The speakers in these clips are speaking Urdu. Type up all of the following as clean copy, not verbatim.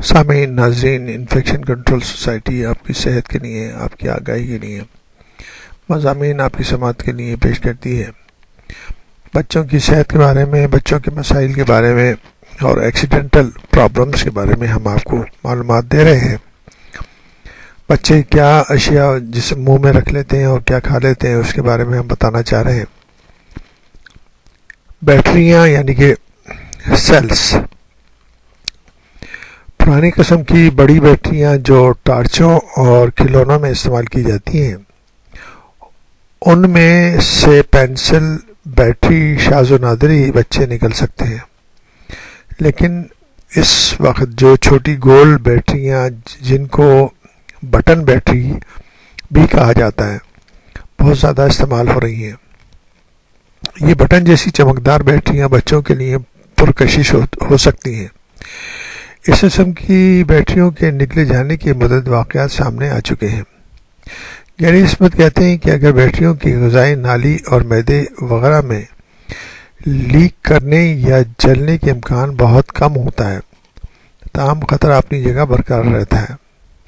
سامعین ناظرین، انفیکشن کنٹرول سوسائٹی آپ کی صحت کے لیے، آپ کی آگاہی کے لیے مضامین آپ کی سماعت کے لیے پیش کرتی ہے۔ بچوں کی صحت کے بارے میں، بچوں کے مسائل کے بارے میں اور ایکسیڈنٹل پرابلمز کے بارے میں ہم آپ کو معلومات دے رہے ہیں۔ بچے کیا اشیاء جس منہ میں رکھ لیتے ہیں اور کیا کھا لیتے ہیں، اس کے بارے میں ہم بتانا چاہ رہے ہیں۔ بیٹریاں یعنی کہ سیلز، پرانی قسم کی بڑی بیٹریاں جو ٹارچوں اور کھلونوں میں استعمال کی جاتی ہیں، ان میں سے پینسل بیٹری شاذ و نادر ہی بچے نکل سکتے ہیں، لیکن اس وقت جو چھوٹی گول بیٹریاں جن کو بٹن بیٹری بھی کہا جاتا ہے بہت زیادہ استعمال ہو رہی ہیں۔ یہ بٹن جیسی چمکدار بیٹریاں بچوں کے لیے پرکشش ہو سکتی ہیں۔ اس قسم کی بیٹریوں کے نکلے جانے کے متعدد واقعات سامنے آ چکے ہیں۔ گیری اسمتھ کہتے ہیں کہ اگر بیٹریوں کی غذائی نالی اور معدے وغیرہ میں لیک کرنے یا جلنے کے امکان بہت کم ہوتا ہے، تاہم خطرہ اپنی جگہ برقرار رہتا ہے۔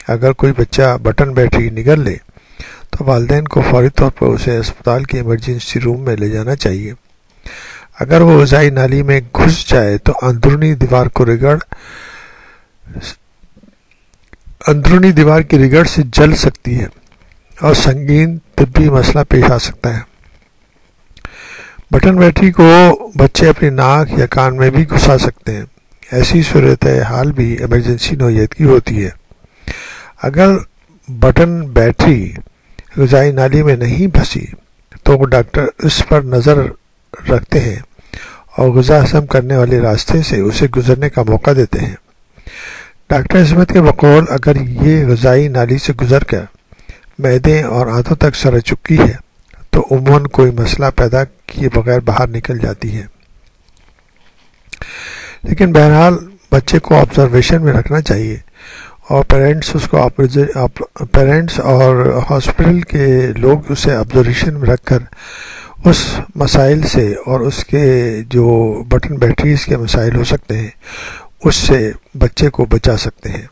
اگر کوئی بچہ بٹن بیٹری نگل لے تو والدین کو فوری طور پر اسے اسپتال کے ایمرجنسی روم میں لے جانا چاہیے۔ اگر وہ غذائی نالی میں گھس جائے تو اندرونی دیوار کی رگڑ سے جل سکتی ہے اور سنگین طبی مسئلہ پیش آ سکتا ہے۔ بٹن بیٹری کو بچے اپنی ناک یا کان میں بھی گھسا سکتے ہیں۔ ایسی صورتحال بھی ایمرجنسی نوعیت کی ہوتی ہے۔ اگر بٹن بیٹری غذائی نالی میں نہیں پھنسی تو ڈاکٹر اس پر نظر رکھتے ہیں اور غذا ہضم کرنے والے راستے سے اسے گزرنے کا موقع دیتے ہیں۔ ڈاکٹر اسمتھ کے بقول اگر یہ غذائی نالی سے گزر کر معدے اور آنتوں تک سر چکی ہے تو عموماً کوئی مسئلہ پیدا کیے بغیر باہر نکل جاتی ہے، لیکن بہرحال بچے کو آبزرویشن میں رکھنا چاہیے اور پیرنٹس اور ہاسپٹل کے لوگ اسے آبزرویشن میں رکھ کر اس مسائل سے اور اس کے جو بٹن بیٹریز کے مسائل ہو سکتے ہیں اس سے بچے کو بچا سکتے ہیں۔